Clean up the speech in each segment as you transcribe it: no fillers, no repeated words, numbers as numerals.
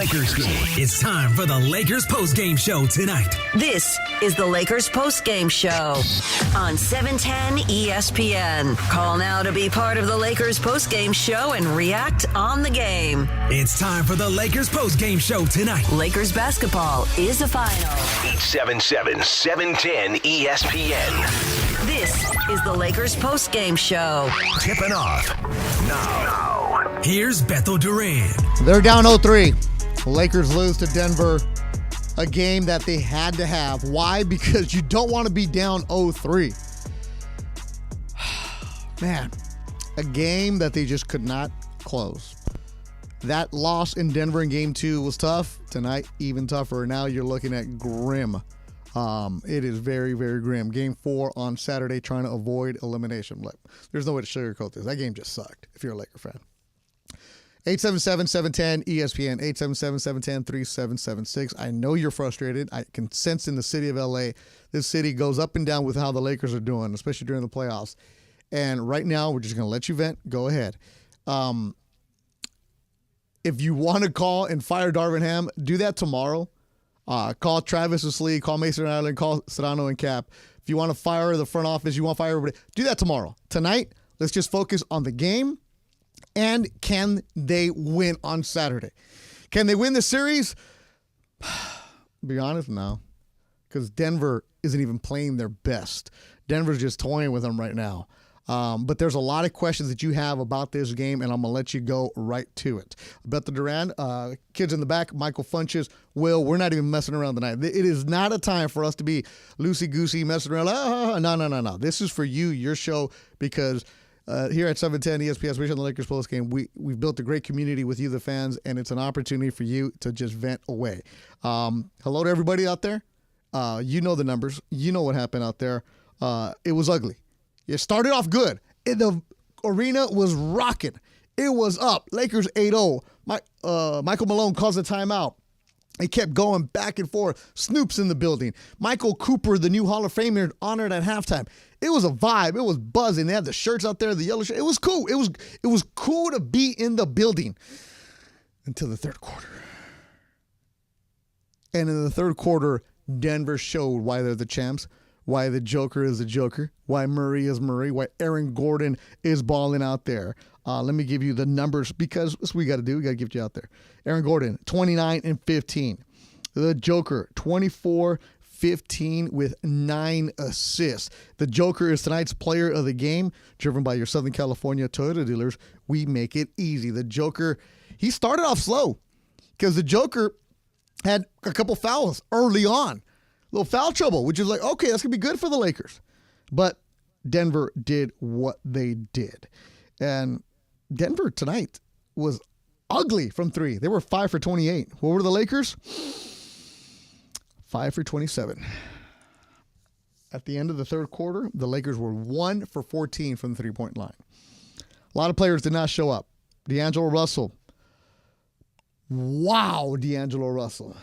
Lakers game. It's time for the Lakers postgame show tonight. This is the Lakers postgame show on 710 ESPN. Call now to be part of the Lakers postgame show and react on the game. It's time for the Lakers postgame show tonight. Lakers basketball is a final. 877-710 ESPN. This is the Lakers postgame show. Tipping off now. Here's Beto Duran. They're down 0-3. The Lakers lose to Denver, a game that they had to have. Why? Because you don't want to be down 0-3. Man, a game that they just could not close. That loss in Denver in Game 2 was tough. Tonight, even tougher. Now you're looking at grim. It is very, very grim. Game 4 on Saturday, trying to avoid elimination. Look, there's no way to sugarcoat this. That game just sucked if you're a Laker fan. 877-710 ESPN, 877-710-3776. I know you're frustrated. I can sense in the city of LA, this city goes up and down with how the Lakers are doing, especially during the playoffs. And right now, we're just going to let you vent. Go ahead. If you want to call and fire Darvin Ham, do that tomorrow. Call Travis Slee, call Mason Allen, call Sedano and Cap. If you want to fire the front office, you want to fire everybody, do that tomorrow. Tonight, let's just focus on the game. And can they win on Saturday? Can they win the series? Be honest, no. Because Denver isn't even playing their best. Denver's just toying with them right now. But there's a lot of questions that you have about this game, and I'm going to let you go right to it. Beto Duran, kids in the back, Michael Funches, Will, we're not even messing around tonight. It is not a time for us to be loosey-goosey, messing around. No. This is for you, your show, because here at 710 ESPN, especially on the Lakers postgame, we've built a great community with you, the fans, and it's an opportunity for you to just vent away. Hello to everybody out there. You know the numbers. You know what happened out there. It was ugly. It started off good. The arena was rocking. It was up. Lakers 8-0. Michael Malone calls a timeout. It kept going back and forth. Snoop's in the building. Michael Cooper, the new Hall of Famer, honored at halftime. It was a vibe. It was buzzing. They had the shirts out there, the yellow shirt. It was cool. It was cool to be in the building until the third quarter. And in the third quarter, Denver showed why they're the champs, why the Joker is the Joker, why Murray is Murray, why Aaron Gordon is balling out there. Let me give you the numbers because that's what we got to do. We got to get you out there. Aaron Gordon, 29 and 15. The Joker, 24-15 with 9 assists. The Joker is tonight's player of the game, driven by your Southern California Toyota dealers. We make it easy. The Joker, he started off slow because the Joker had a couple fouls early on. A little foul trouble, which is like, okay, that's going to be good for the Lakers. But Denver did what they did. And Denver tonight was ugly from three. They were 5 for 28. What were the Lakers? 5 for 27. At the end of the third quarter, the Lakers were 1 for 14 from the three-point line. A lot of players did not show up. D'Angelo Russell. Wow, D'Angelo Russell.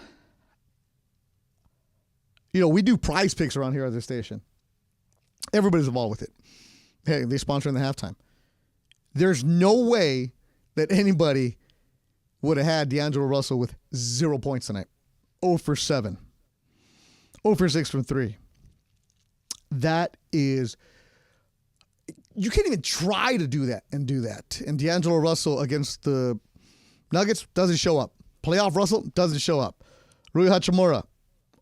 You know, we do prize picks around here at this station. Everybody's involved with it. Hey, they sponsor in the halftime. There's no way that anybody would have had D'Angelo Russell with 0 points tonight. 0 for 7. 0 for 6 from 3. That is, you can't even try to do that. And D'Angelo Russell against the Nuggets doesn't show up. Playoff Russell doesn't show up. Rui Hachimura,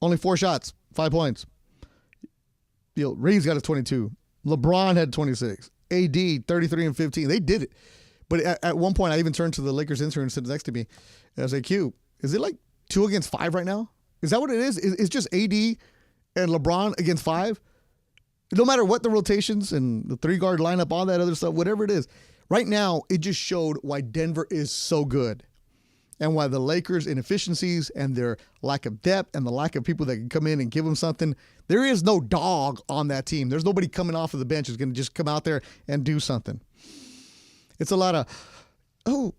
only 4 shots, 5 points. Reed's got his 22. LeBron had 26. AD, 33 and 15. They did it. But at one point, I even turned to the Lakers intern and sitting next to me. And I was like, Q, is it like 2 against 5 right now? Is that what it is? It's just AD and LeBron against 5? No matter what the rotations and the 3-guard lineup, all that other stuff, whatever it is. Right now, it just showed why Denver is so good. And why the Lakers' inefficiencies and their lack of depth and the lack of people that can come in and give them something, there is no dog on that team. There's nobody coming off of the bench who's going to just come out there and do something. It's a lot of, no,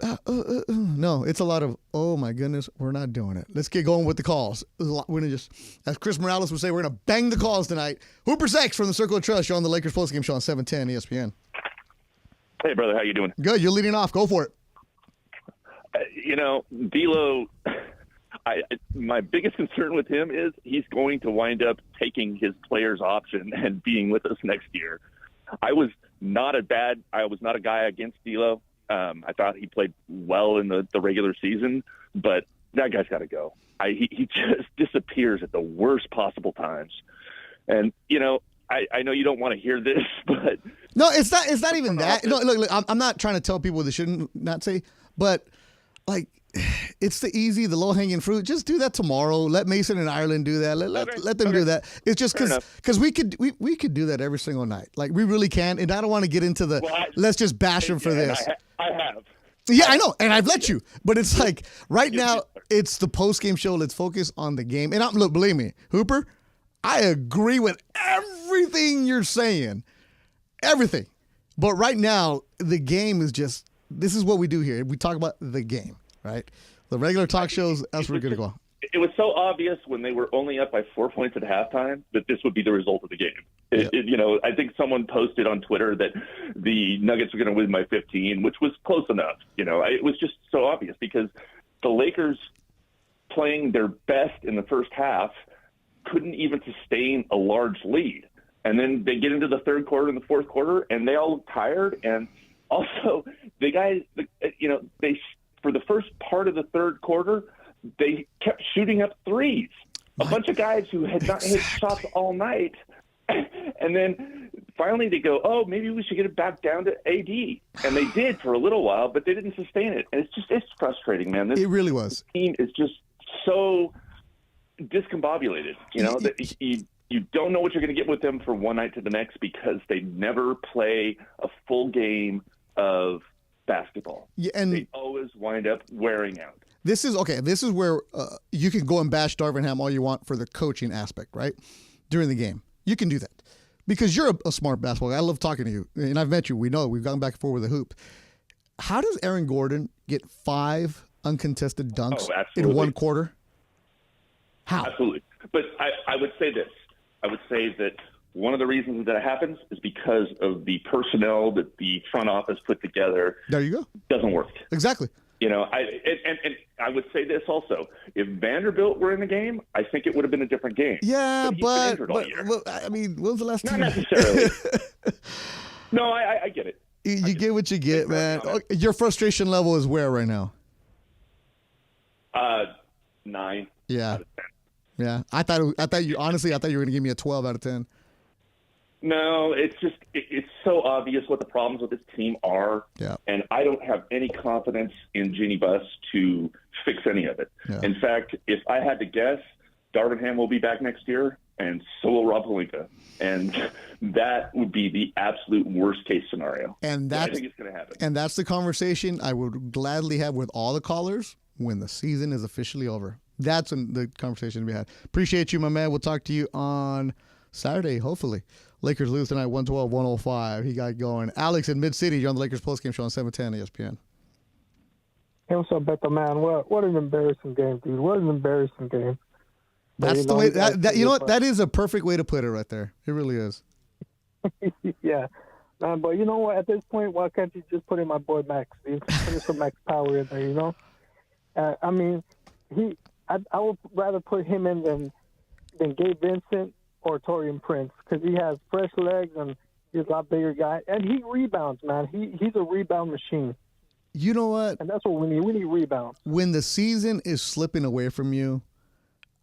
it's a lot of, oh my goodness, we're not doing it. Let's get going with the calls. We're going to just, as Chris Morales would say, we're going to bang the calls tonight. Hooper Sex from the Circle of Trust. You're on the Lakers postgame show on 710 ESPN. Hey, brother, how you doing? Good. You're leading off. Go for it. D'Lo, My biggest concern with him is he's going to wind up taking his player's option and being with us next year. I was not a guy against D'Lo. I thought he played well in the regular season, but that guy's got to go. He just disappears at the worst possible times. And, I know you don't want to hear this, but no, it's not even that. No, look, I'm not trying to tell people they shouldn't not say, but like, it's the low hanging fruit. Just do that tomorrow. Let Mason and Ireland do that. Let them do that. It's just because we could do that every single night. Like, we really can. And I don't want to get into let's just bash them for this. I have. Yeah, I know, and I've let you. But it's like right now, it's the post-game show. Let's focus on the game. And look, believe me, Hooper, I agree with everything you're saying, everything. But right now, the game is just, this is what we do here. We talk about the game, right? The regular talk shows, that's where we're going to go. It was so obvious when they were only up by 4 points at halftime that this would be the result of the game. I think someone posted on Twitter that the Nuggets were going to win by 15, which was close enough. It was just so obvious because the Lakers, playing their best in the first half, couldn't even sustain a large lead. And then they get into the third quarter and the fourth quarter, and they all look tired. And also, the guys, they for the first part of the third quarter, they kept shooting up threes. A bunch of guys who had not hit shots all night. And then finally they go, oh, maybe we should get it back down to AD. And they did for a little while, but they didn't sustain it. And it's frustrating, man. It really was. This team is just so discombobulated. That you don't know what you're going to get with them from one night to the next because they never play a full game of basketball. Yeah, and they always wind up wearing out. This is where you can go and bash Darvin Ham all you want for the coaching aspect, right? During the game. You can do that because you're a smart basketball guy. I love talking to you, and I've met you. We know we've gone back and forth with a hoop. How does Aaron Gordon get 5 uncontested dunks in one quarter? How? Absolutely. But I would say this. I would say that one of the reasons that it happens is because of the personnel that the front office put together. There you go. Doesn't work. Exactly. I would say this also. If Vanderbilt were in the game, I think it would have been a different game. Yeah, but I mean, when was the last time? Not necessarily. No, I get it. You get what you get, man. Your frustration level is where right now? 9. Yeah. Yeah. I thought you were going to give me a 12 out of 10. No, it's just it's so obvious what the problems with this team are, and I don't have any confidence in Jeannie Buss to fix any of it. Yeah. In fact, if I had to guess, Darvin Ham will be back next year, and so will Rob Pelinka, and that would be the absolute worst case scenario. And I think it's going to happen. And that's the conversation I would gladly have with all the callers when the season is officially over. That's the conversation we had. Appreciate you, my man. We'll talk to you on Saturday, hopefully. Lakers lose tonight, 112-105. He got going. Alex in Mid-City, you're on the Lakers postgame show on 710 ESPN. Hey, what's up, Beto, man? What an embarrassing game, dude. What an embarrassing game. That's the way. That you know what? That is a perfect way to put it right there. It really is. Yeah. But you know what? At this point, why can't you just put in my boy Max? Dude? Put some Max Power in there, I mean, I would rather put him in than Gabe Vincent or Torian Prince because he has fresh legs and he's a lot bigger guy. And he rebounds, man. He's a rebound machine. You know what? And that's what we need. We need rebounds. When the season is slipping away from you,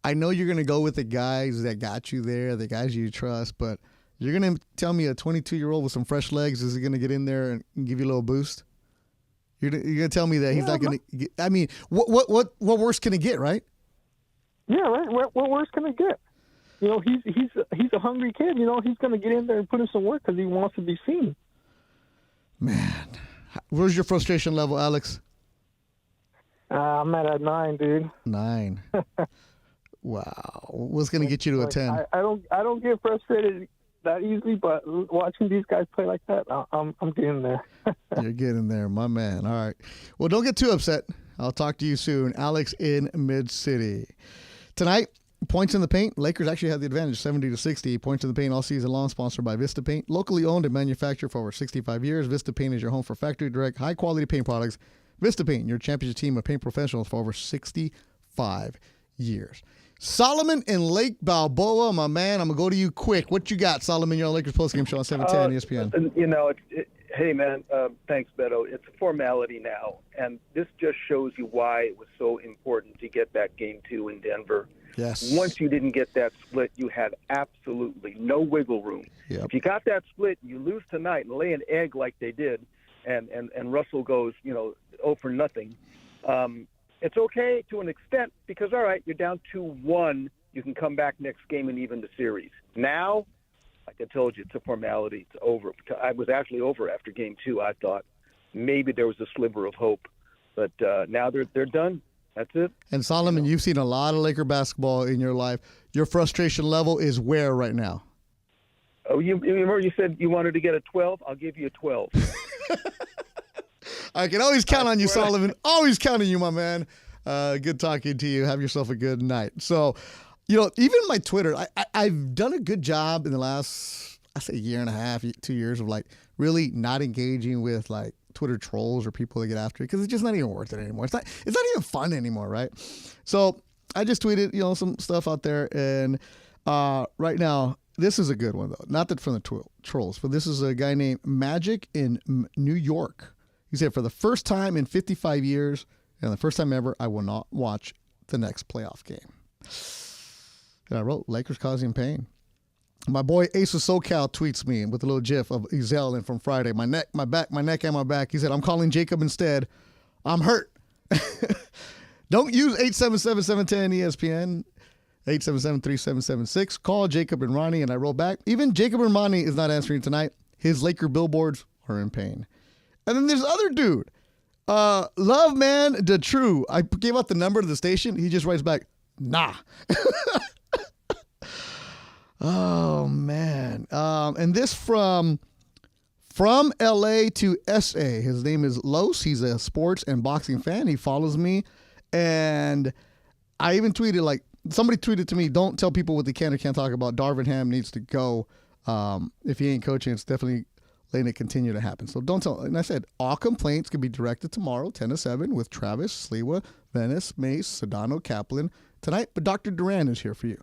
I know you're going to go with the guys that got you there, the guys you trust, but you're going to tell me a 22-year-old with some fresh legs is going to get in there and give you a little boost? You're going to tell me that he's not going to get – I mean, what worse can it get, right? Yeah, right. What worse can it get? He's a hungry kid. He's going to get in there and put in some work because he wants to be seen. Man, where's your frustration level, Alex? I'm at a 9, dude. 9. Wow. What's going to get you to a 10? I don't get frustrated that easily, but watching these guys play like that, I'm getting there. You're getting there, my man. All right. Well, don't get too upset. I'll talk to you soon. Alex in Mid-City. Tonight, points in the paint. Lakers actually have the advantage, 70-60. Points in the paint all season long, sponsored by Vista Paint. Locally owned and manufactured for over 65 years. Vista Paint is your home for factory direct, high-quality paint products. Vista Paint, your championship team of paint professionals for over 65 5 years. Solomon in Lake Balboa, my man. I'm going to go to you quick. What you got, Solomon? You're on Lakers postgame show on 710 ESPN. You know, hey, man, thanks, Beto. It's a formality now, and this just shows you why it was so important to get that Game 2 in Denver. Yes. Once you didn't get that split, you had absolutely no wiggle room. Yep. If you got that split, you lose tonight and lay an egg like they did, and Russell goes, 0 for nothing. It's okay to an extent because, all right, you're down 2-1. You can come back next game and even the series. Now, like I told you, it's a formality. It's over. I was actually over after Game 2. I thought maybe there was a sliver of hope, but now they're done. That's it. And Solomon, you've seen a lot of Laker basketball in your life. Your frustration level is where right now? Oh, you remember you said you wanted to get a 12? I'll give you a 12. I can always count on you, Solomon. Always count on you, my man. Good talking to you. Have yourself a good night. So, even my Twitter, I've done a good job in the last, I say, year and a half, 2 years of really not engaging with Twitter trolls or people that get after it because it's just not even worth it anymore. It's not even fun anymore, right? So I just tweeted, some stuff out there, and right now this is a good one though. Not that from the trolls, but this is a guy named Magic in New York. He said, for the first time in 55 years, and the first time ever, I will not watch the next playoff game. And I wrote, Lakers causing pain. My boy Ace of SoCal tweets me with a little gif of Ezel in from Friday. My neck, my back, my neck, and my back. He said, I'm calling Jacob instead. I'm hurt. Don't use 877-710-ESPN. 877-3776. Call Jacob and Ronnie, and I wrote back. Even Jacob and Ronnie is not answering tonight. His Laker billboards are in pain. And then there's other dude. Love Man the True. I gave out the number to the station. He just writes back, nah. Oh, man. And this from LA to SA. His name is Los. He's a sports and boxing fan. He follows me. And I even tweeted, somebody tweeted to me, don't tell people what they can or can't talk about. Darvin Ham needs to go. If he ain't coaching, it's definitely letting it continue to happen. So don't tell. And I said, all complaints can be directed tomorrow, 10 to 7, with Travis, Sliwa, Venice, Mace, Sedano, Kaplan tonight. But Dr. Duran is here for you.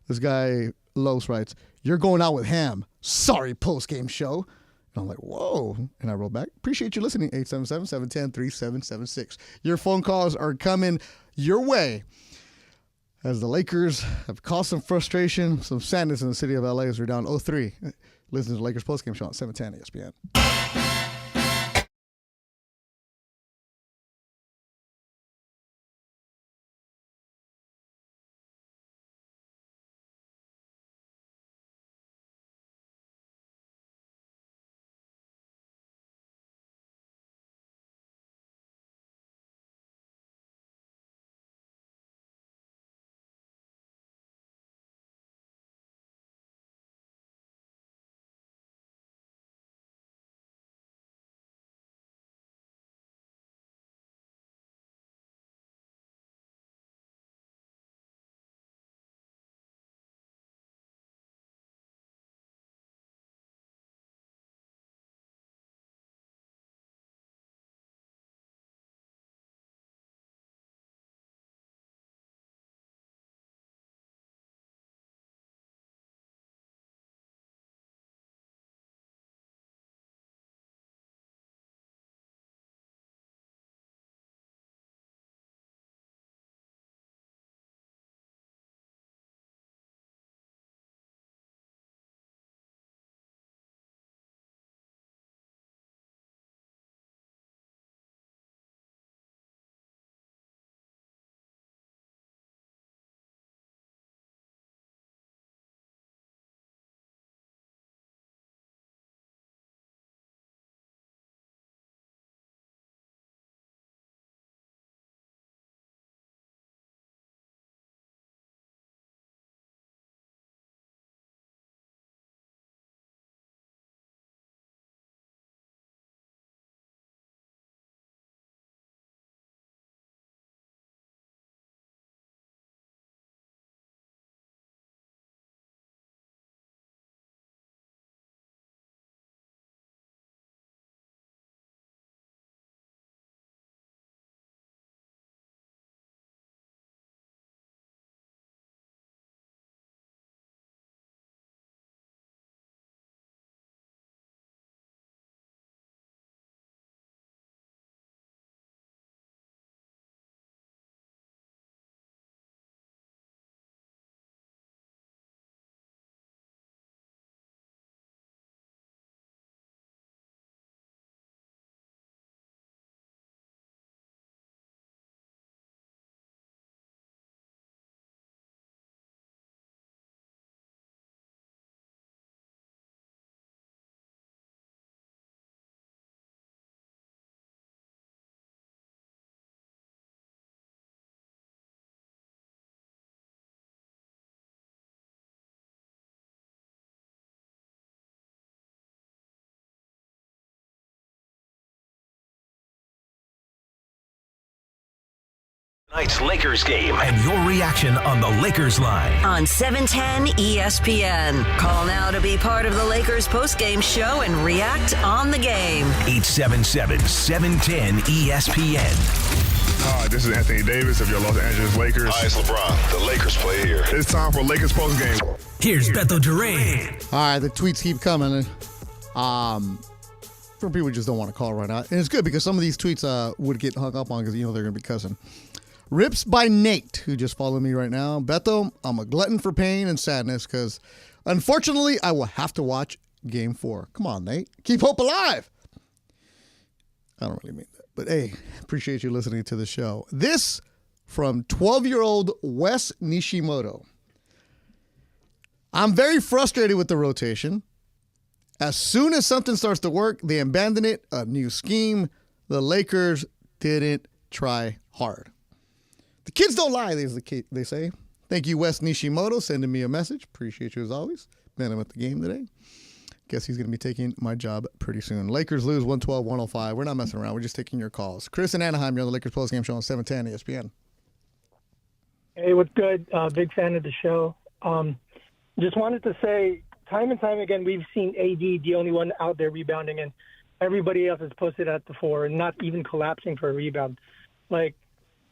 This guy, Los, writes, you're going out with Ham. Sorry, post-game show. And I'm like, whoa. And I wrote back, appreciate you listening, 877-710-3776. Your phone calls are coming your way as the Lakers have caused some frustration, some sadness in the city of LA as they're down 0-3. Listen to the Lakers postgame show on 710 ESPN. Tonight's Lakers game. And your reaction on the Lakers line. On 710 ESPN. Call now to be part of the Lakers postgame show and react on the game. 877-710-ESPN. Hi, this is Anthony Davis of your Los Angeles Lakers. Hi, it's LeBron. The Lakers play here. It's time for Lakers postgame. Here's Beto Duran. All right, the tweets keep coming. From people who just don't want to call right now. And it's good because some of these tweets would get hung up on because they're going to be cussing. Rips by Nate, who just followed me right now. Beto, I'm a glutton for pain and sadness because, unfortunately, I will have to watch Game 4. Come on, Nate. Keep hope alive. I don't really mean that. But, hey, appreciate you listening to the show. This from 12-year-old Wes Nishimoto. I'm very frustrated with the rotation. As soon as something starts to work, they abandon it. A new scheme. The Lakers didn't try hard. The kids don't lie, they say. Thank you, Wes Nishimoto, sending me a message. Appreciate you as always. Met him at the game today. Guess he's going to be taking my job pretty soon. Lakers lose 112-105. We're not messing around. We're just taking your calls. Chris in Anaheim, you're on the Lakers postgame show on 710 ESPN. Hey, what's good? Big fan of the show. Just wanted to say, time and time again, we've seen AD, the only one out there rebounding, and everybody else is posted at the 4 and not even collapsing for a rebound. Like,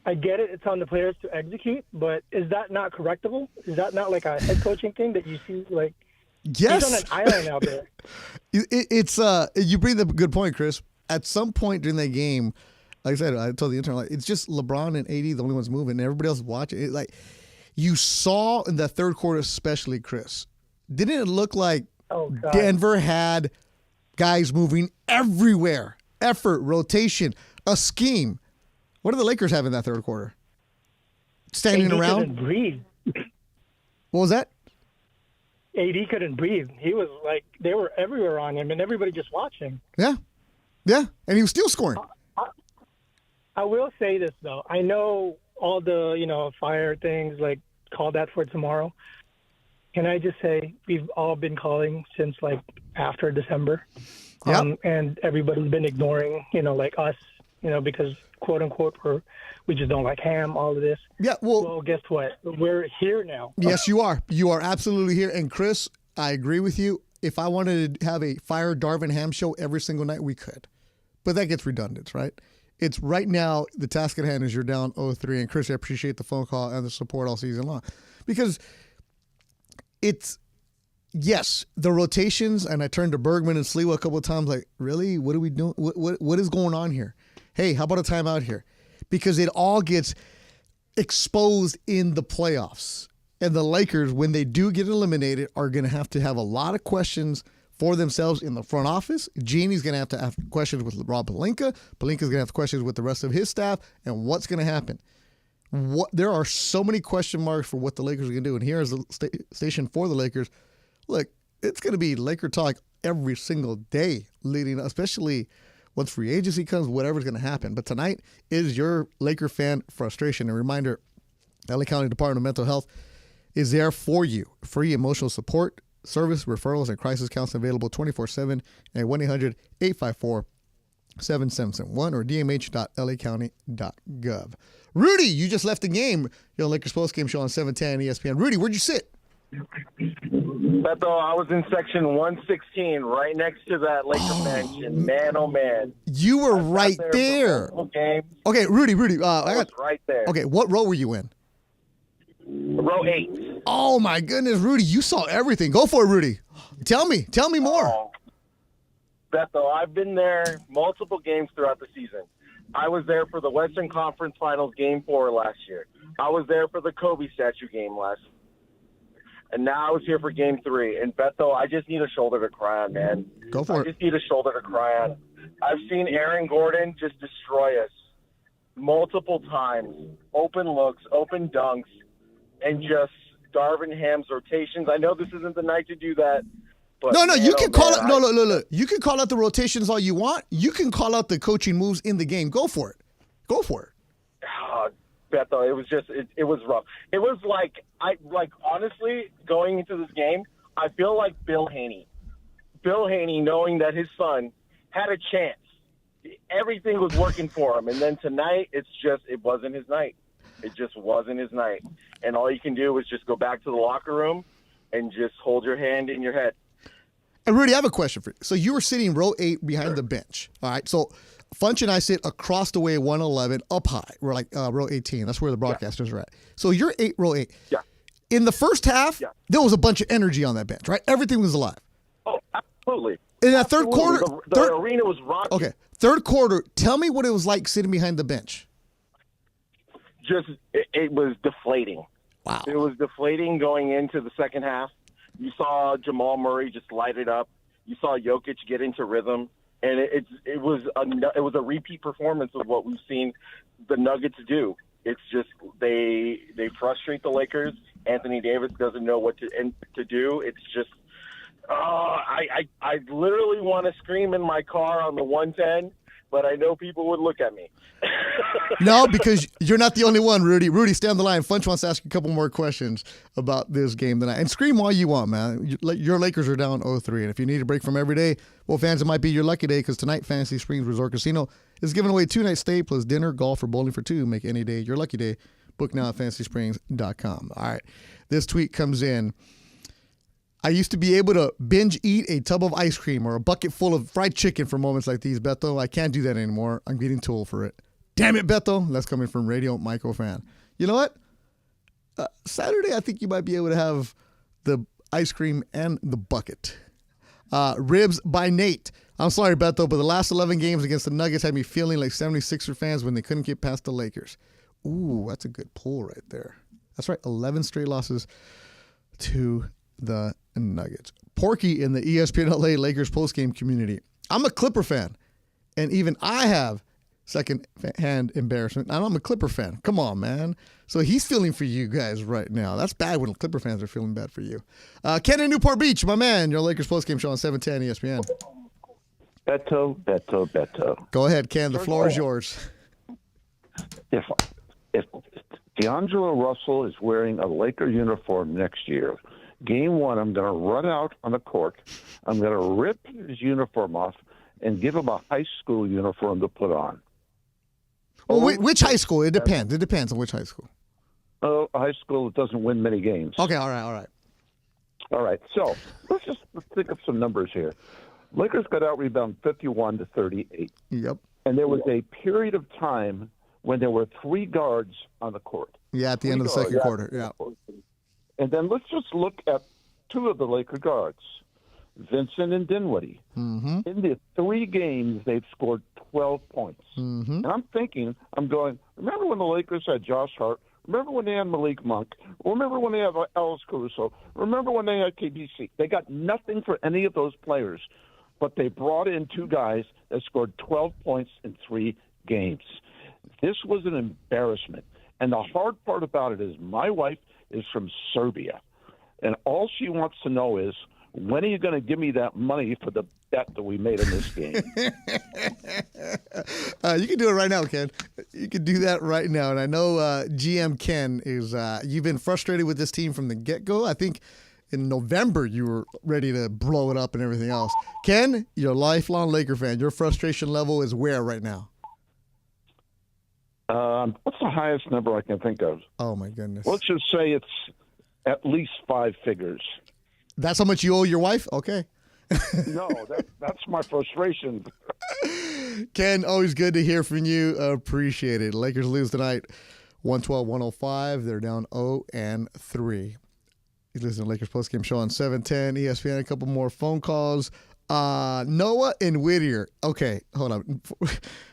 I get it, it's on the players to execute, but is that not correctable? Is that not like a head coaching thing that you see, like, yes, he's on an island out there? It's you bring up a good point, Chris. At some point during that game, like I said, I told the intern, like, it's just LeBron and AD, the only ones moving, and everybody else watching. It, like, you saw in the third quarter, especially, Chris, didn't it look like Denver had guys moving everywhere? Effort, rotation, a scheme. What do the Lakers have in that third quarter? Standing AD around? couldn't breathe. What was that? AD couldn't breathe. He was like, they were everywhere on him, and everybody just watching. Yeah. Yeah. And he was still scoring. I will say this, though. I know all the, fire things, like, call that for tomorrow. Can I just say we've all been calling since, like, after December. Yep. And everybody's been ignoring, like us, because, quote unquote, we just don't like Ham, all of this. Yeah, well, guess what? We're here now. Yes, you are. You are absolutely here. And Chris, I agree with you. If I wanted to have a Fire Darvin Ham show every single night, we could. But that gets redundant, right? It's right now, the task at hand is you're down 0-3. And Chris, I appreciate the phone call and the support all season long. Because it's, yes, the rotations, and I turned to Bergman and Sliwa a couple of times like, really? What are we doing? What is going on here? Hey, how about a timeout here? Because it all gets exposed in the playoffs. And the Lakers, when they do get eliminated, are going to have a lot of questions for themselves in the front office. Genie's going to have questions with Rob Pelinka. Pelinka's going to have questions with the rest of his staff. And what's going to happen? There are so many question marks for what the Lakers are going to do. And here's the station for the Lakers. Look, it's going to be Laker talk every single day leading, especially once free agency comes, whatever's going to happen. But tonight is your Laker fan frustration. A reminder, LA County Department of Mental Health is there for you. Free emotional support, service, referrals, and crisis counseling available 24/7 at 1-800-854-7771 or dmh.lacounty.gov. Rudy, you just left the game. You're on Lakers postgame show on 710 ESPN. Rudy, where'd you sit? Beto, I was in section 116, right next to that Laker bench, and man, oh man, you were right there. Okay, Rudy, I was right there. Okay, what row were you in? Row 8. Oh my goodness, Rudy, you saw everything. Go for it, Rudy. Tell me more. Beto, I've been there multiple games throughout the season. I was there for the Western Conference Finals Game 4 last year. I was there for the Kobe statue game last year. And now I was here for Game 3. And, Beto, I just need a shoulder to cry on, man. Go for it. I just need a shoulder to cry on. I've seen Aaron Gordon just destroy us multiple times. Open looks, open dunks, and just Darvin Ham's rotations. I know this isn't the night to do that. But no, you can call it. No. You can call out the rotations all you want. You can call out the coaching moves in the game. Go for it. Beto, it was just it was rough. It was like honestly, going into this game, I feel like Bill Haney. Bill Haney, knowing that his son had a chance. Everything was working for him, and then tonight it wasn't his night. It just wasn't his night. And all you can do was just go back to the locker room and just hold your hand in your head. And Rudy, I have a question for you. So you were sitting row 8 behind the bench. All right. So Funch and I sit across the way, 111, up high. We're like row 18. That's where the broadcasters are at. So you're row 8. Yeah. In the first half, there was a bunch of energy on that bench, right? Everything was alive. Oh, absolutely. In that third quarter, the arena was rocking. Okay, third quarter. Tell me what it was like sitting behind the bench. Just it was deflating. Wow. It was deflating going into the second half. You saw Jamal Murray just light it up. You saw Jokic get into rhythm, and it was a repeat performance of what we've seen the Nuggets do. It's just they frustrate the Lakers. Anthony Davis doesn't know what to do. It's just I literally want to scream in my car on the 110, but I know people would look at me. No, because you're not the only one, Rudy. Rudy, stay on the line. Funch wants to ask you a couple more questions about this game tonight. And scream all you want, man. Your Lakers are down 0-3. And if you need a break from every day, well, fans, it might be your lucky day because tonight Fantasy Springs Resort Casino is giving away 2-night stay plus dinner, golf, or bowling for 2. Make any day your lucky day. Book now at fantasysprings.com. All right. This tweet comes in. I used to be able to binge eat a tub of ice cream or a bucket full of fried chicken for moments like these, Beto. I can't do that anymore. I'm getting too old for it. Damn it, Beto. That's coming from Radio Michael fan. You know what? Saturday, I think you might be able to have the ice cream and the bucket. Ribs by Nate. I'm sorry, Beto, but the last 11 games against the Nuggets had me feeling like 76er fans when they couldn't get past the Lakers. Ooh, that's a good pull right there. That's right, 11 straight losses to the Nuggets. Porky in the ESPN LA Lakers postgame community. I'm a Clipper fan, and even I have second-hand embarrassment. And I'm a Clipper fan. Come on, man. So he's feeling for you guys right now. That's bad when Clipper fans are feeling bad for you. Ken in Newport Beach, my man, your Lakers postgame show on 710 ESPN. Beto. Go ahead, Ken. The floor is yours. If D'Angelo Russell is wearing a Laker uniform next year, game 1, I'm going to run out on the court. I'm going to rip his uniform off and give him a high school uniform to put on. Well, which high school? It depends. It depends on which high school. Oh, a high school that doesn't win many games. Okay, all right. So let's think of some numbers here. Lakers got out-rebounded 51-38. Yep. And there was a period of time when there were 3 guards on the court. Yeah, at the end of the second quarter. Yeah. And then let's just look at 2 of the Laker guards, Vincent and Dinwiddie. Mm-hmm. In the 3 games, they've scored 12 points. Mm-hmm. And I'm going, remember when the Lakers had Josh Hart? Remember when they had Malik Monk? Remember when they had Alice Caruso? Remember when they had KBC? They got nothing for any of those players, but they brought in 2 guys that scored 12 points in 3 games. This was an embarrassment. And the hard part about it is my wife is from Serbia, and all she wants to know is, when are you going to give me that money for the bet that we made in this game? You can do it right now, Ken. You can do that right now. And I know GM Ken is you've been frustrated with this team from the get-go. I think in November you were ready to blow it up and everything else. Ken, you're a lifelong Laker fan. Your frustration level is where right now? What's the highest number I can think of? Oh, my goodness. Let's just say it's at least 5 figures. That's how much you owe your wife? Okay. No, that's my frustration. Ken, always good to hear from you. Appreciate it. Lakers lose tonight, 112-105. They're down 0-3. You listen to Lakers postgame show on 710 ESPN. A couple more phone calls. Noah and Whittier. Okay, hold on.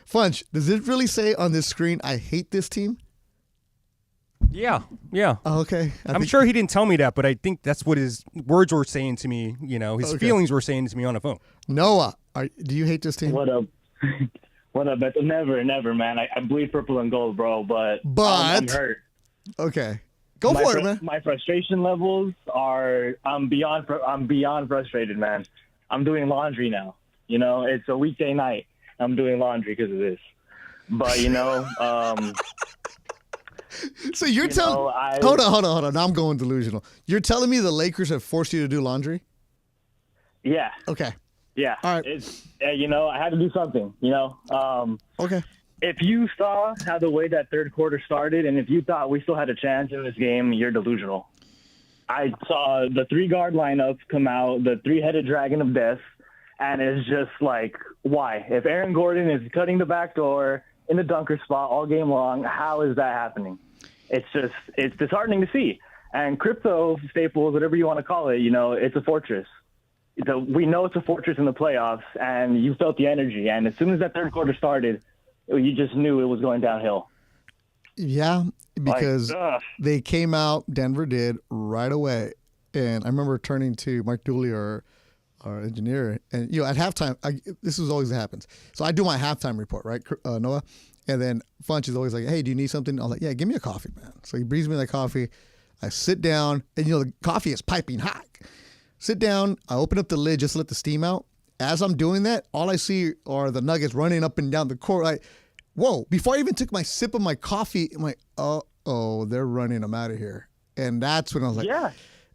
Funch, does it really say on this screen, I hate this team? Yeah. Oh, okay. I'm sure he didn't tell me that, but I think that's what his words were saying to me. You know, his feelings were saying to me on the phone. Noah, do you hate this team? What up? What up, Beto? Never, man. I bleed purple and gold, bro, but I'm hurt. Okay. Go for it, man. My frustration levels are I'm beyond frustrated, man. I'm doing laundry now. You know, it's a weekday night. I'm doing laundry because of this. But, so you're telling hold on. Now I'm going delusional. You're telling me the Lakers have forced you to do laundry? Yeah. Okay. Yeah. All right. It's I had to do something, Okay. if you saw how the way that third quarter started, and if you thought we still had a chance in this game, you're delusional. I saw the 3-guard lineup come out, the 3-headed dragon of death, and it's just like, why? If Aaron Gordon is cutting the back door in the dunker spot all game long, how is that happening? It's disheartening to see. And crypto staples, whatever you want to call it, it's a fortress. We know it's a fortress in the playoffs, and you felt the energy. And as soon as that third quarter started, you just knew it was going downhill. Yeah, because they came out, Denver did, right away. And I remember turning to Mark Dooley, our engineer, and at halftime, this is always what happens. So I do my halftime report, right, Noah? And then Funch is always like, hey, do you need something? I was like, yeah, give me a coffee, man. So he brings me the coffee. I sit down, and the coffee is piping hot. Sit down, I open up the lid just to let the steam out. As I'm doing that, all I see are the Nuggets running up and down the court. Like, whoa, before I even took my sip of my coffee, I'm like, oh, they're running. I'm out of here. And that's when I was like,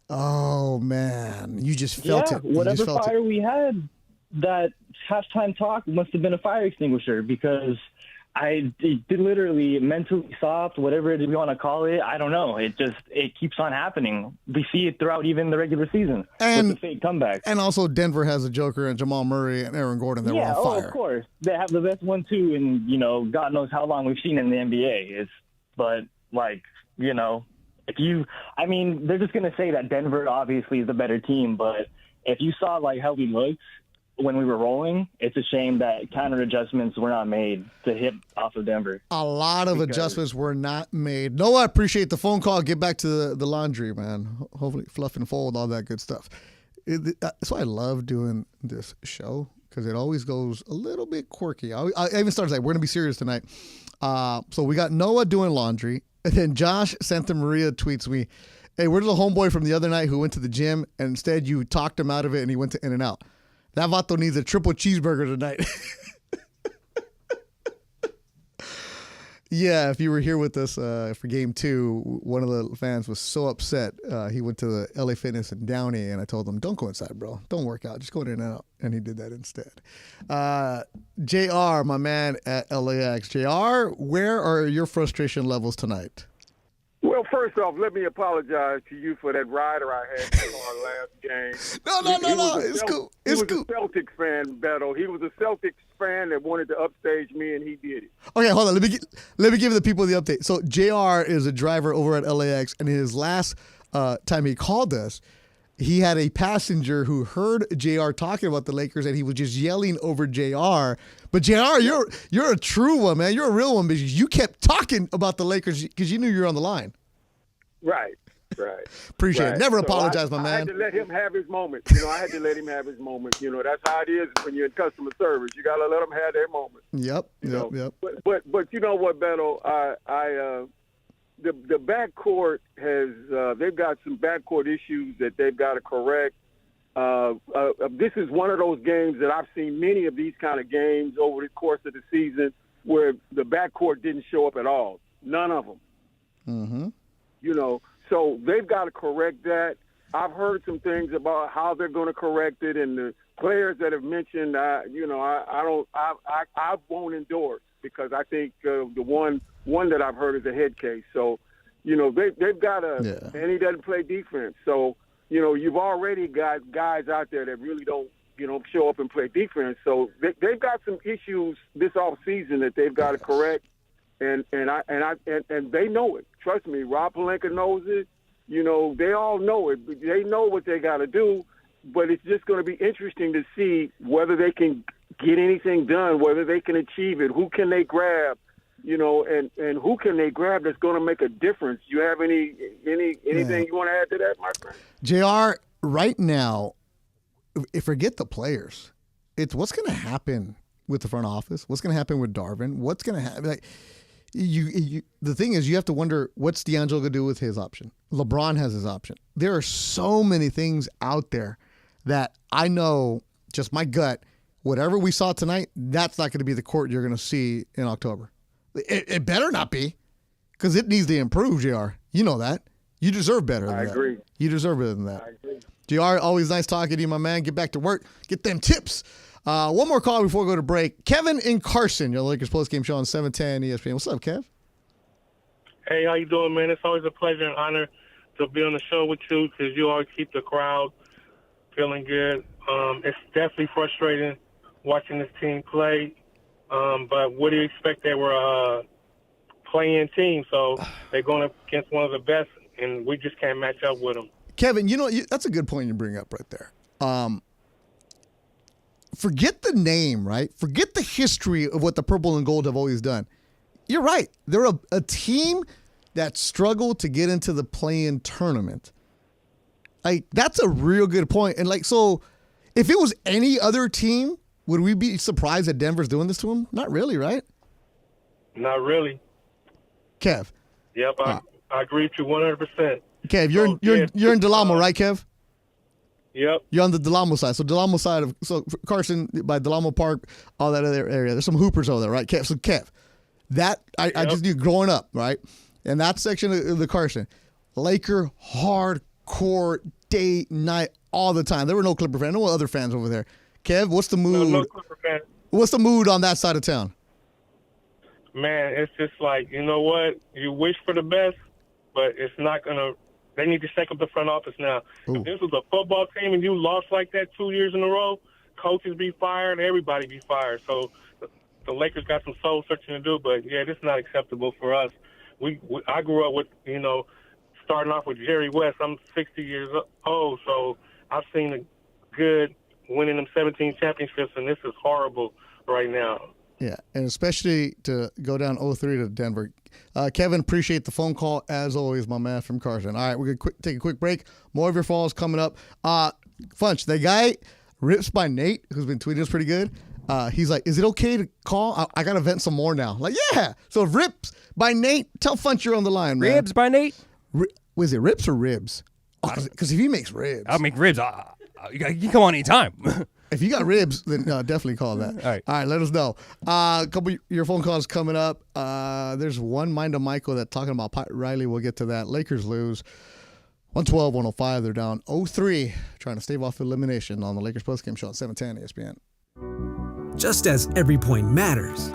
oh, man, you just felt it. Whatever fire we had, that halftime talk must have been a fire extinguisher, because I literally mentally stopped, whatever we want to call it. I don't know. It keeps on happening. We see it throughout even the regular season with the fake comeback. And also Denver has a Joker and Jamal Murray and Aaron Gordon that were on fire. Of course. They have the best one, too, and, God knows how long we've seen in the NBA. They're just going to say that Denver obviously is the better team, but if you saw, how we looked when we were rolling, it's a shame that counter adjustments were not made to hit off of Denver. A lot of adjustments were not made. No, I appreciate the phone call. Get back to the laundry, man. Hopefully fluff and fold, all that good stuff. That's why I love doing this show, because it always goes a little bit quirky. I even started we're going to be serious tonight. So we got Noah doing laundry, and then Josh Santamaria tweets me, hey, where's the homeboy from the other night who went to the gym, and instead you talked him out of it and he went to In-N-Out? That vato needs a triple cheeseburger tonight. Yeah, if you were here with us for Game 2, one of the fans was so upset. He went to the LA Fitness in Downey, and I told him, don't go inside, bro. Don't work out. Just go in and out. And he did that instead. JR, my man at LAX. JR, where are your frustration levels tonight? Well, first off, let me apologize to you for that rider I had in our last game. No. It's cool. He was a Celtics fan, Beto. He was a Celtics fan that wanted to upstage me, and he did it. Okay, hold on. Let me give the people the update. So JR is a driver over at LAX, and his last time he called us, he had a passenger who heard JR talking about the Lakers, and he was just yelling over JR. But JR, you're a true one, man. You're a real one, because you kept talking about the Lakers because you knew you were on the line. Right. Appreciate it. Never apologize, my man. I had to let him have his moment. I had to let him have his moment. That's how it is when you're in customer service. You got to let them have their moment. Yep. But you know what, Beto? The backcourt has they've got some backcourt issues that they've got to correct. This is one of those games that I've seen many of these kind of games over the course of the season where the backcourt didn't show up at all. None of them. Mm-hmm. So they've got to correct that. I've heard some things about how they're going to correct it, and the players that have mentioned, I won't endorse, because I think the one that I've heard is a head case. So, they've got to, and he doesn't play defense. So, you've already got guys out there that really don't, show up and play defense. So they've got some issues this off season that they've got to correct. And they know it. Trust me, Rob Pelinka knows it. They all know it. They know what they got to do, but it's just going to be interesting to see whether they can get anything done, whether they can achieve it. Who can they grab? And who can they grab that's going to make a difference? You have anything you want to add to that, my friend? JR, right now, forget the players. It's what's going to happen with the front office. What's going to happen with Darvin? What's going to happen? The thing is, you have to wonder, what's D'Angelo going to do with his option? LeBron has his option. There are so many things out there that I know, just my gut, whatever we saw tonight, that's not going to be the court you're going to see in October. It better not be, because it needs to improve, JR. You know that. You deserve better than that. I agree. You deserve better than that. I agree. JR, always nice talking to you, my man. Get back to work. Get them tips. One more call before we go to break. Kevin in Carson, your Lakers postgame show on 710 ESPN. What's up, Kev? Hey, how you doing, man? It's always a pleasure and honor to be on the show with you because you always keep the crowd feeling good. It's definitely frustrating watching this team play, but what do you expect? They were a playing team, so they're going up against one of the best, and we just can't match up with them. Kevin, that's a good point you bring up right there. Forget the name, right? Forget the history of what the purple and gold have always done. You're right. They're a team that struggled to get into the play-in tournament. Like, that's a real good point. And, so if it was any other team, would we be surprised that Denver's doing this to them? Not really, right? Not really. Kev. Yep, I agree with you 100%. Kev, you're in Delamo, right, Kev? Yep. You're on the Delamo side. So Delamo side of Carson by Delamo Park, all that other area. There's some hoopers over there, right, Kev? So Kev, that I just knew growing up, right? In that section of the Carson, Laker hardcore day, night, all the time. There were no Clipper fans, no other fans over there. Kev, what's the mood? No Clipper fans. What's the mood on that side of town? Man, it's just like, you know what? You wish for the best, but it's not going to – they need to shake up the front office now. Ooh. If this was a football team and you lost like that 2 years in a row, coaches be fired, everybody be fired. So the Lakers got some soul searching to do, but, yeah, this is not acceptable for us. I grew up with, starting off with Jerry West. I'm 60 years old, so I've seen the good winning them 17 championships, and this is horrible right now. Yeah, and especially to go down 0-3 to Denver. Kevin, appreciate the phone call, as always, my man from Carson. All right, we're going to take a quick break. More of your falls coming up. Funch, the guy, Rips by Nate, who's been tweeting us pretty good, he's like, is it okay to call? I got to vent some more now. Like, yeah. So Rips by Nate, tell Funch you're on the line, man. Ribs by Nate? Was it Rips or Ribs? Because if he makes ribs. I'll make ribs. You can come on anytime. If you got ribs, then definitely call that. All right, let us know. A couple of your phone calls coming up. There's one Mind of Michael that's talking about Pat Riley. We'll get to that. Lakers lose 112-105. They're down 0-3, trying to stave off elimination on the Lakers postgame show at 710 ESPN. Just as every point matters,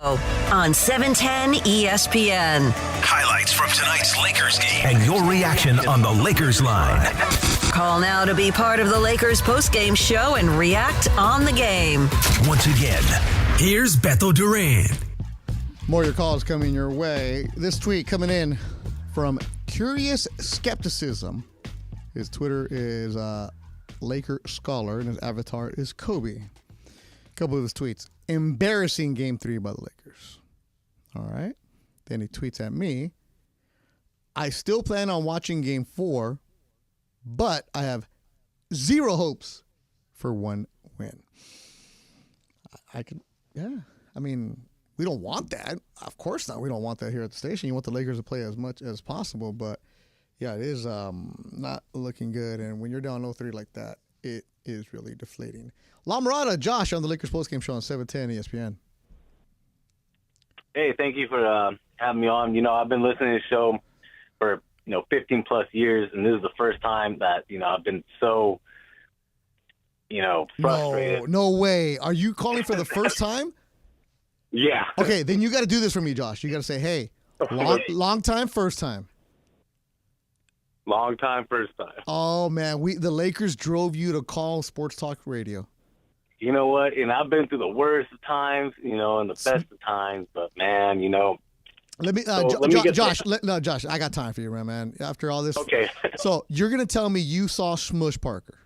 On 710 ESPN. Highlights from tonight's Lakers game and your reaction on the Lakers line. Call now to be part of the Lakers postgame show and react on the game. Once again, here's Beto Duran. More of your calls coming your way. This tweet coming in from Curious Skepticism. His Twitter is Laker Scholar, and his avatar is Kobe. A couple of his tweets. Embarrassing Game 3 by the Lakers. All right. Then he tweets at me. I still plan on watching Game 4, but I have zero hopes for one win. I mean, we don't want that. Of course not. We don't want that here at the station. You want the Lakers to play as much as possible, but yeah, it is not looking good. And when you're down 0-3 like that, it is really deflating. La Mirada, Josh on the Lakers postgame show on 710 ESPN. Hey, thank you for having me on. You know, I've been listening to the show for 15 plus years, and this is the first time that I've been so frustrated. No way. Are you calling for the first time? Yeah. Okay, then you got to do this for me, Josh. You got to say, hey, long time, first time. Long time, first time. Oh, man. The Lakers drove you to call Sports Talk Radio. You know what? And I've been through the worst of times, and the best of times. But, man, Let me, Josh, I got time for you, man. After all this. Okay. So you're going to tell me you saw Smush Parker.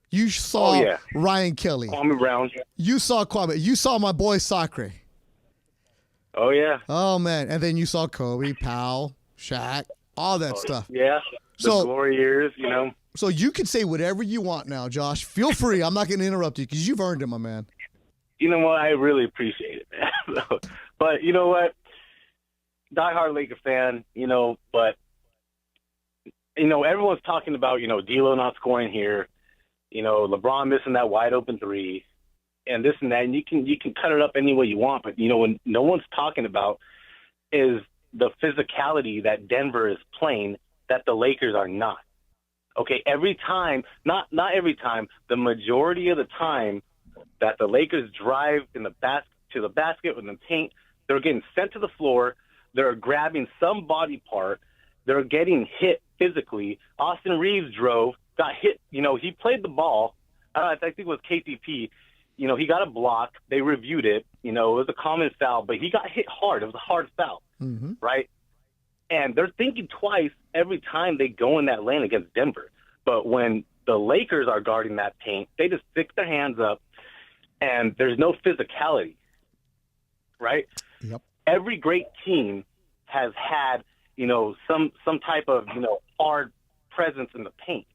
You saw Ryan Kelly. Kwame Brown. You saw Kwame. You saw my boy Sacre. Oh, yeah. Oh, man. And then you saw Kobe, Powell, Shaq, all that stuff. Yeah. The glory years, So you can say whatever you want now, Josh. Feel free. I'm not going to interrupt you because you've earned it, my man. You know what? I really appreciate it, man. But you know what? Diehard Laker fan, but, everyone's talking about, D'Lo not scoring here, LeBron missing that wide open three and this and that. And you can cut it up any way you want. But, when no one's talking about is the physicality that Denver is playing that the Lakers are not. Okay, every time, not every time, the majority of the time that the Lakers drive to the basket with the paint, they're getting sent to the floor, they're grabbing some body part, they're getting hit physically. Austin Reeves got hit, he played the ball, I think it was KCP, he got a block, they reviewed it, it was a common foul, but he got hit hard, it was a hard foul, right? And they're thinking twice every time they go in that lane against Denver. But when the Lakers are guarding that paint, they just stick their hands up, and there's no physicality, right? Yep. Every great team has had, some type of, hard presence in the paint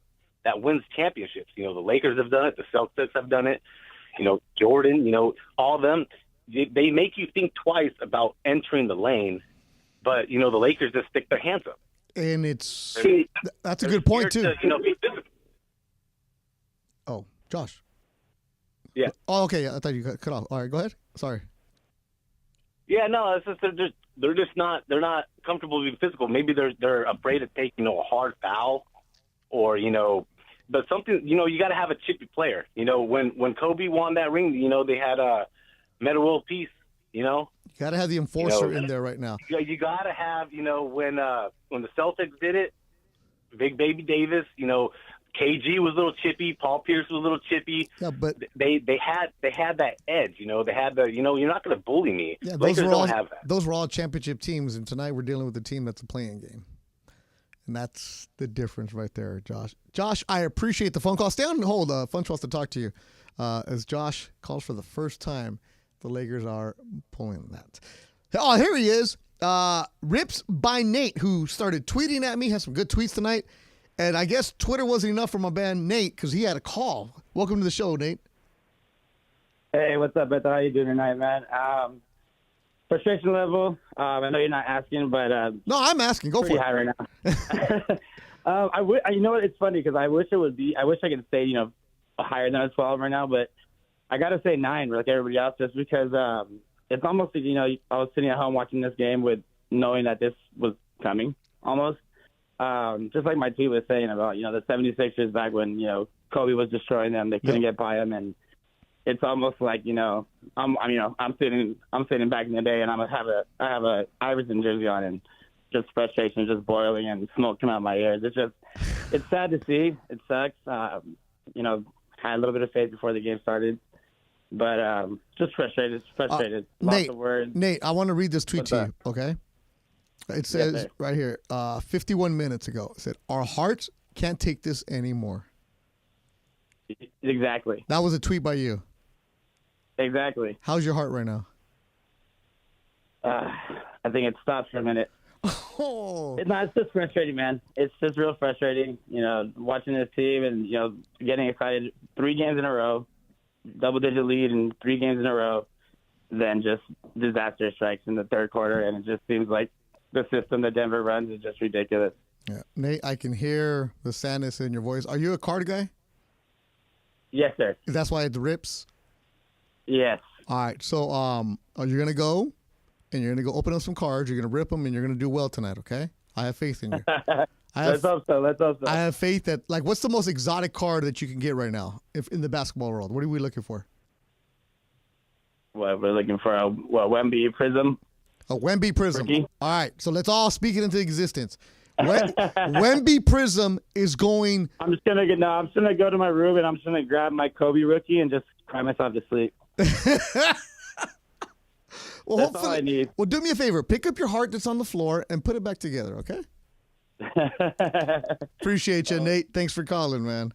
that wins championships. The Lakers have done it. The Celtics have done it. Jordan, all of them. They make you think twice about entering the lane. But, the Lakers just stick their hands up. And that's a good point, too. Oh, Josh. Yeah. Oh, okay. I thought you cut off. All right, go ahead. Sorry. Yeah, no, it's just they're not comfortable being physical. Maybe they're afraid to take, a hard foul or, but something, you got to have a chippy player. When Kobe won that ring, they had Metta World Peace, You got to have the enforcer in there right now. You got to have, when the Celtics did it, Big Baby Davis, KG was a little chippy, Paul Pierce was a little chippy. Yeah, but they had that edge, They had the, you're not going to bully me. Yeah, Lakers don't have that. Those were all championship teams, and tonight we're dealing with a team that's a playing game. And that's the difference right there, Josh. Josh, I appreciate the phone call. Stay on hold. Funch wants to talk to you. As Josh calls for the first time, the Lakers are pulling that. Oh, here he is. Rips by Nate, who started tweeting at me, has some good tweets tonight. And I guess Twitter wasn't enough for my man Nate because he had a call. Welcome to the show, Nate. Hey, what's up, Beto? How you doing tonight, man? Frustration level. I know you're not asking, but no, I'm asking. Go for it. High right now. You know what? It's funny because I wish I could say higher than a 12 right now, but I got to say 9 like everybody else, just because it's almost like I was sitting at home watching this game with knowing that this was coming almost. Just like my tweet was saying about the 76ers back when Kobe was destroying them, they couldn't get by him, and it's almost like I'm sitting back in the day and I have a Iverson jersey on and just frustration just boiling and smoke coming out of my ears. It's sad to see. It sucks. Had a little bit of faith before the game started, but just frustrated. Lots of words. Nate, I want to read this tweet What's to that? you. Okay. It says right here, 51 minutes ago. It said, "Our hearts can't take this anymore." Exactly. That was a tweet by you. Exactly. How's your heart right now? I think it stopped for a minute. Oh. It's just frustrating, man. It's just real frustrating, watching this team and, getting excited 3 games in a row, double-digit lead in 3 games in a row, then just disaster strikes in the third quarter, and it just seems like the system that Denver runs is just ridiculous. Yeah. Nate, I can hear the sadness in your voice. Are you a card guy? Yes, sir. That's why it rips? Yes. All right. So you're going to go, and you're going to go open up some cards. You're going to rip them, and you're going to do well tonight, okay? I have faith in you. Let's hope so. I have faith that, what's the most exotic card that you can get right now if in the basketball world? What are we looking for? Well, we're looking for a Wemby Prism. A Wemby Prism. Ricky? All right. So let's all speak it into existence. Wemby Prism is going. I'm just gonna go to my room and I'm just gonna grab my Kobe rookie and just cry myself to sleep. Well, that's all I need. Well, do me a favor. Pick up your heart that's on the floor and put it back together, okay? Appreciate you, Nate. Thanks for calling, man.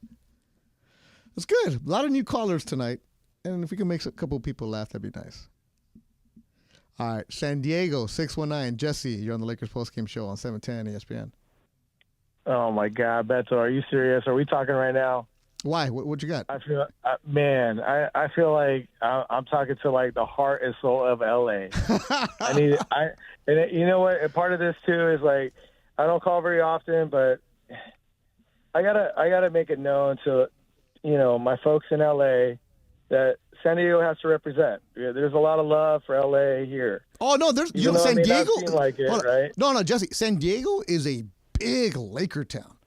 That's good. A lot of new callers tonight. And if we can make a couple people laugh, that'd be nice. All right. San Diego, 619. Jesse, you're on the Lakers postgame show on 710 ESPN. Oh, my God. Beto, are you serious? Are we talking right now? Why? What you got? I feel, I feel like I'm talking to like the heart and soul of LA. And you know what? And part of this too is like I don't call very often, but I gotta make it known to my folks in LA that San Diego has to represent. There's a lot of love for LA here. Oh no, there's San Diego. Like it, right? No, Jesse. San Diego is a big Laker town.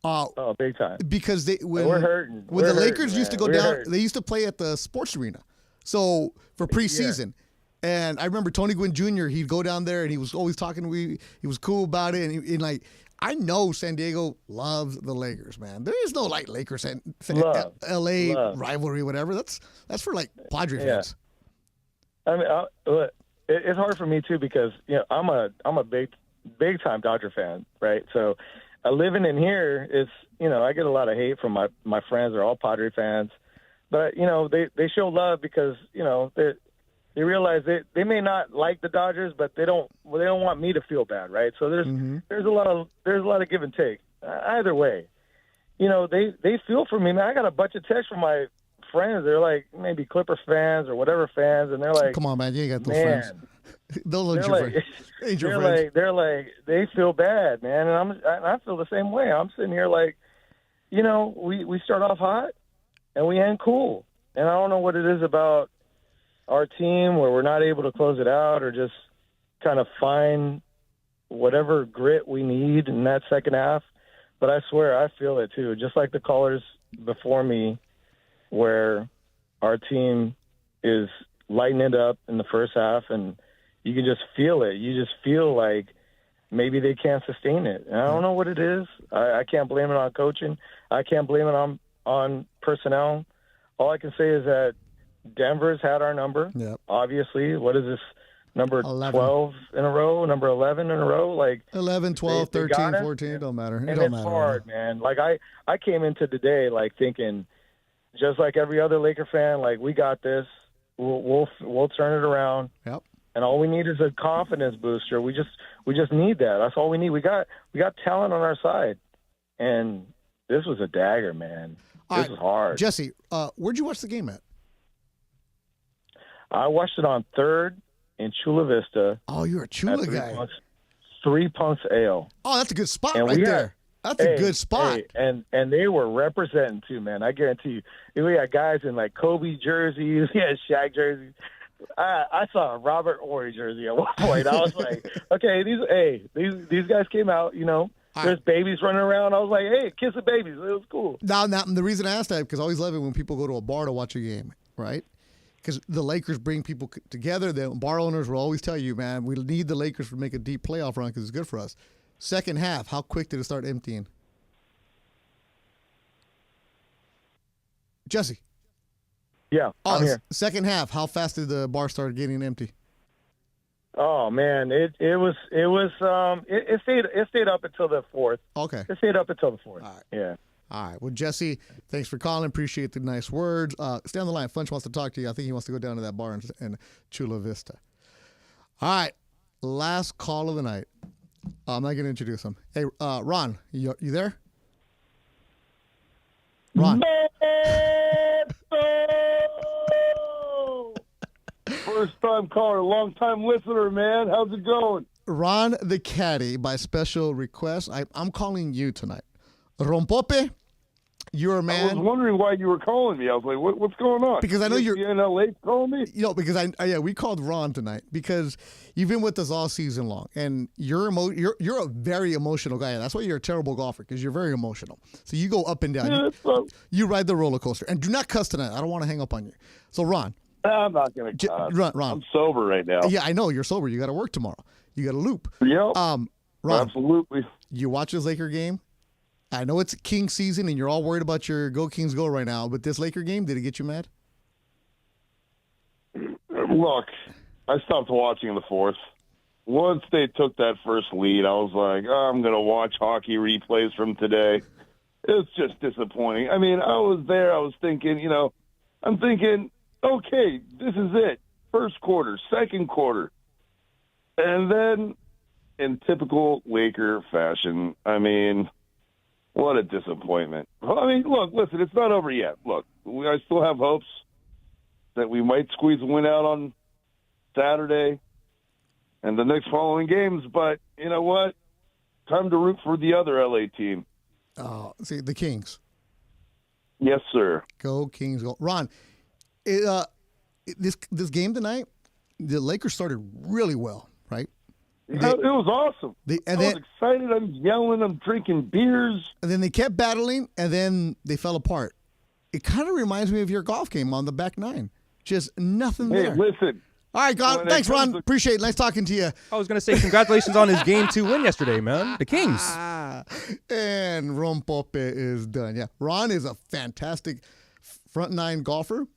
Oh, big time. Because we're hurting. When the Lakers man. used to go down, they used to play at the sports arena. So for preseason. Yeah. And I remember Tony Gwynn Jr., he'd go down there and he was always talking to me. He was cool about it. And I know San Diego loves the Lakers, man. There is no Lakers and LA rivalry, whatever. That's for Padre fans. I mean, it's hard for me too because I'm a big time Dodger fan, right? So living in here is I get a lot of hate from my friends. They're all Padre fans, but they show love because they realize they may not like the Dodgers, but they don't want me to feel bad, right? So there's a lot of give and take. Either way, they feel for me, man. I got a bunch of texts from my friends. They're like maybe Clipper fans or whatever fans, and they're like, "Come on, man, you ain't got those friends." Those are your friends. They're like they feel bad, man, and I feel the same way. I'm sitting here like, we start off hot and we end cool, and I don't know what it is about our team where we're not able to close it out or just kind of find whatever grit we need in that second half. But I swear I feel it too, just like the callers before me, where our team is lighting it up in the first half and you can just feel it. You just feel like maybe they can't sustain it. And I don't know what it is. I can't blame it on coaching. I can't blame it on personnel. All I can say is that Denver's had our number. Yep. Obviously, what is this, number 11. 12 in a row, number 11 in a row? 11, 12, 13, 14, don't matter. And it's hard, man. I came into today thinking, just like every other Laker fan, we got this. We'll turn it around. Yep. And all we need is a confidence booster. We just need that. That's all we need. We got talent on our side. And this was a dagger, man. This was hard. Jesse, where'd you watch the game at? I watched it on 3rd in Chula Vista. Oh, you're a Chula guy. Three Punks Ale. Oh, that's a good spot and right there. That's a good spot. And they were representing too, man. I guarantee you. We got guys in Kobe jerseys, Shaq jerseys. I saw a Robert Horry jersey at one point. I was like, okay, these guys came out, There's babies running around. I was like, hey, kiss the babies. It was cool. Now, the reason I asked that, because I always love it when people go to a bar to watch a game. right? Because the Lakers bring people together. The bar owners will always tell you, man, we need the Lakers to make a deep playoff run because it's good for us. Second half, how quick did it start emptying? Jesse. Yeah, I'm here. Second half, how fast did the bar start getting empty? Oh man, it stayed up until the fourth. Okay. It stayed up until the fourth. All right. Yeah. All right. Well, Jesse, thanks for calling. Appreciate the nice words. Stay on the line. Funch wants to talk to you. I think he wants to go down to that bar in Chula Vista. All right. Last call of the night. I'm not going to introduce him. Hey, Ron, you there? Ron. First time caller, long time listener, man. How's it going? Ron the Caddy, by special request. I'm calling you tonight. Rompope, you're a man. I was wondering why you were calling me. I was like, what's going on? Because I know you're in LA calling me. Because we called Ron tonight because you've been with us all season long, and you're a very emotional guy. That's why you're a terrible golfer, because you're very emotional. So you go up and down. You ride the roller coaster, and do not cuss tonight. I don't want to hang up on you. So Ron, I'm not gonna cuss. Ron, I'm sober right now. Yeah, I know you're sober. You got to work tomorrow. You got to loop. Yep. Ron, absolutely. You watch this Laker game. I know it's King season, and you're all worried about your Go Kings Go right now, but this Laker game, did it get you mad? Look, I stopped watching in the fourth. Once they took that first lead, I was like, I'm going to watch hockey replays from today. It's just disappointing. I mean, I was there. I was thinking, okay, this is it. First quarter, second quarter. And then, in typical Laker fashion, I mean, what a disappointment. I mean, look, listen, it's not over yet. Look, I still have hopes that we might squeeze a win out on Saturday and the next following games, but you know what? Time to root for the other LA team. Oh, see, the Kings. Yes, sir. Go Kings, go. Ron, this game tonight, the Lakers started really well, right? It was awesome. I was excited. I'm yelling. I'm drinking beers. And then they kept battling, and then they fell apart. It kind of reminds me of your golf game on the back nine. Just nothing there. Hey, listen. All right, God. Thanks, Ron. Appreciate it. Nice talking to you. I was going to say congratulations on his Game 2 win yesterday, man. The Kings. And Ron Pope is done. Yeah, Ron is a fantastic front nine golfer.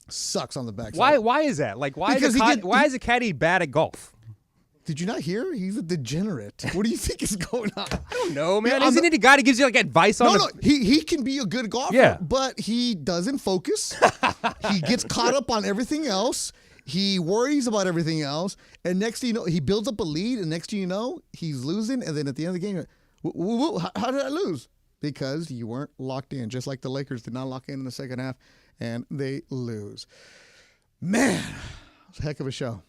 Sucks on the back side. Why is that? Like, why is a caddy bad at golf? Did you not hear? He's a degenerate. What do you think is going on? I don't know, man. Isn't it a guy that gives you like advice on? No. He can be a good golfer, but he doesn't focus. He gets caught up on everything else. He worries about everything else, and next thing you know, he builds up a lead, and next thing you know, he's losing. And then at the end of the game, how did I lose? Because you weren't locked in, just like the Lakers did not lock in the second half, and they lose. Man, it's a heck of a show.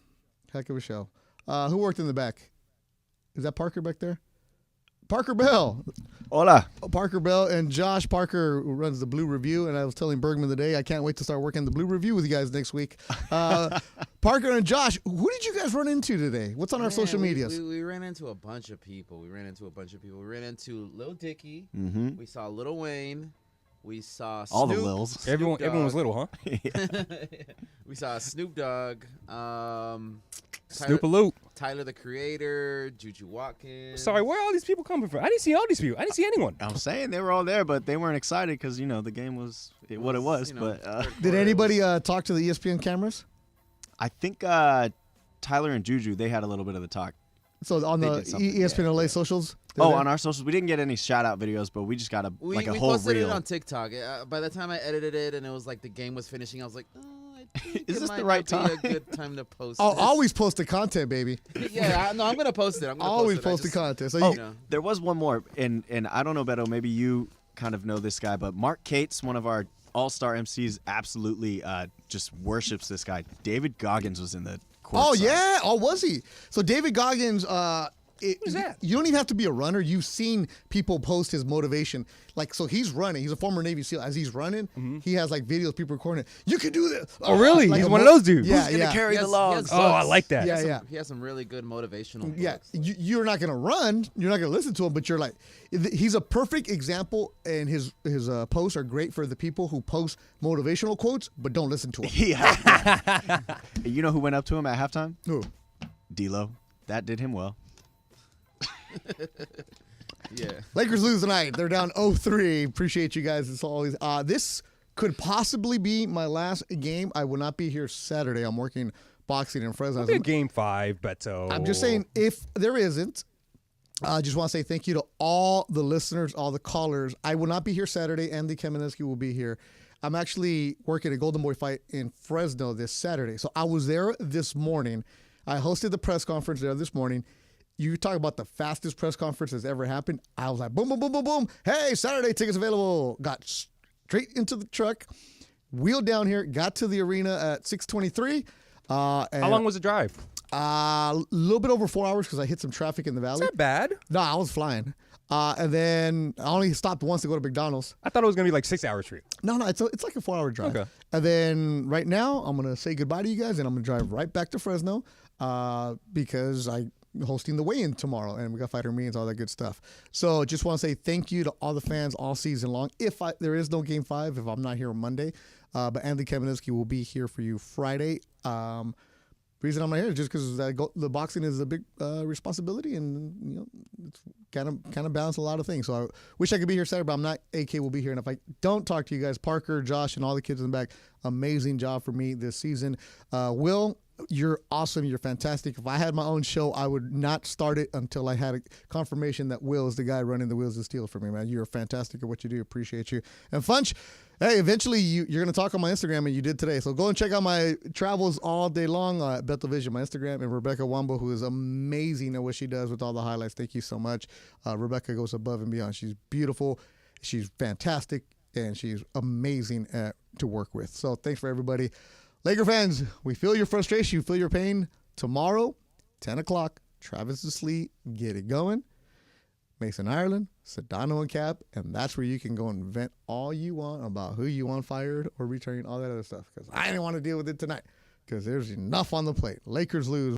Heck of a show. Who worked in the back? Is that Parker back there? Parker Bell. Hola. Parker Bell and Josh Parker, who runs the Blue Review. And I was telling Bergman today, I can't wait to start working the Blue Review with you guys next week. Parker and Josh, who did you guys run into today? What's on our social medias? We ran into a bunch of people. We ran into Lil Dicky. Mm-hmm. We saw Lil Wayne. We saw Snoop. All the Lils. Everyone was little, huh? We saw Snoop Dogg. Snoop-a-loop. Tyler, the Creator. Juju Watkins. Sorry, where are all these people coming from? I didn't see all these people. I didn't see anyone. I'm saying they were all there, but they weren't excited because, the game was what it was. Did anybody talk to the ESPN cameras? I think Tyler and Juju, they had a little bit of the talk. So on the ESPN LA socials? On our socials. We didn't get any shout-out videos, but we just got a whole reel. We posted it on TikTok. By the time I edited it and it was like the game was finishing, I was like, is this the right time? Be a good time to post I'll this. always post the content, baby. Yeah, I'm going to post it. Always post the content. So there was one more, and I don't know, Beto, maybe you kind of know this guy, but Mark Cates, one of our all-star MCs, absolutely just worships this guy. David Goggins was in the court. Oh, yeah? Oh, was he? So David Goggins, Who's that? You don't even have to be a runner. You've seen people post his motivation. Like, so he's running. He's a former Navy SEAL. As he's running, he has like videos, people recording it. You can do this. Oh, really? Like He's one of those dudes. Yeah, Who's gonna carry the logs? Oh, I like that. Yeah. He has some really good motivational. Yeah, books. you're not gonna run. You're not gonna listen to him, but you're like, he's a perfect example, and his posts are great for the people who post motivational quotes but don't listen to him. Yeah. You know who went up to him at halftime? Who? D-Lo. That did him well. Yeah. Lakers lose tonight. They're down 0-3. Appreciate you guys. It's always this could possibly be my last game. I will not be here Saturday. I'm working boxing in Fresno. It'll be a game 5, Beto. I'm just saying, if there isn't, I just want to say thank you to all the listeners, all the callers. I will not be here Saturday. Andy Kamenetsky will be here. I'm actually working a Golden Boy fight in Fresno this Saturday. So I was there this morning. I hosted the press conference there this morning. You talk about the fastest press conference that's ever happened. I was like, boom, boom, boom, boom, boom. Hey, Saturday tickets available. Got straight into the truck, wheeled down here, got to the arena at 6:23. How long was the drive? A little bit over 4 hours because I hit some traffic in the valley. Is that bad? No, I was flying. And then I only stopped once to go to McDonald's. I thought it was going to be like 6 hours for you. No, it's like a 4 hour drive. Okay. And then right now I'm going to say goodbye to you guys and I'm going to drive right back to Fresno because I'm hosting the weigh-in tomorrow and we got fighter meetings, all that good stuff. So just want to say thank you to all the fans all season long. There is no game 5 if I'm not here on Monday, but Andy Kamenetsky will be here for you Friday. Reason I'm not here is just because the boxing is a big responsibility, and it's kind of balance a lot of things. So I wish I could be here Saturday, but I'm not. AK will be here, and if I don't talk to you guys, Parker, Josh, and all the kids in the back, amazing job for me this season. Will, you're awesome. You're fantastic. If I had my own show, I would not start it until I had a confirmation that Will is the guy running the Wheels of Steel for me, man. You're fantastic at what you do. Appreciate you. And Funch, hey, eventually you're going to talk on my Instagram, and you did today. So go and check out my travels all day long at Beto Vision, my Instagram, and Rebecca Wambo, who is amazing at what she does with all the highlights. Thank you so much. Rebecca goes above and beyond. She's beautiful. She's fantastic, and she's amazing to work with. So thanks for everybody. Laker fans, we feel your frustration. You feel your pain. Tomorrow, 10 o'clock, Travis Lee, get it going. Mason Ireland, Sedano and Cap, and that's where you can go and vent all you want about who you want fired or returning, all that other stuff. Because I didn't want to deal with it tonight because there's enough on the plate. Lakers lose.